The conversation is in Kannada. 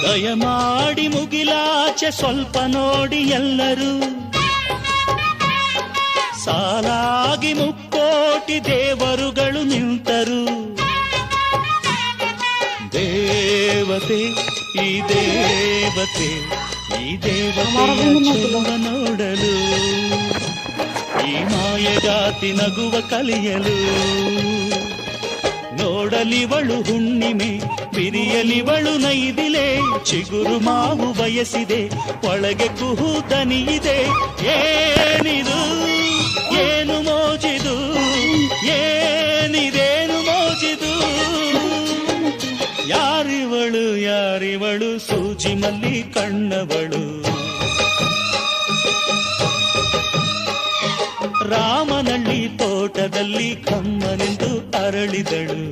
ದಯಮಾಡಿ ಮುಗಿಲಾಚೆ ಸ್ವಲ್ಪ ನೋಡಿ ಎಲ್ಲರೂ, ಸಾಲಾಗಿ ಮುಕ್ಕೋಟಿ ದೇವರುಗಳು ನಿಂತರು. ದೇವತೆ ಈ ದೇವತೆ, ಈ ದೇವತೆಯ ಚೆಲುವ ನೋಡಲು, ಈ ಮಾಯಗಾತಿ ನಗುವ ಕಲಿಯಲು. ನೋಡಲಿವಳು ಹುಣ್ಣಿಮೆ, ಬಿರಿಯಲಿವಳು ನೈದಿಲೆ, ಚಿಗುರು ಮಾವು ಬಯಸಿದೆ, ಒಳಗೆ ಕುಹೂತನಿಯಿದೆ. ಏನಿದು ಏನು ಮೋಜಿದು, ಏನಿದೇನು ಮೋಜಿದು. ಯಾರಿವಳು ಯಾರಿವಳು, ಸೂಜಿ ಮಲ್ಲಿ ಕಣ್ಣವಳು. ರಾಮನಳ್ಳಿ ತೋಟದಲ್ಲಿ ಕಮ್ಮನೆಂದು ಅರಳಿದಳು.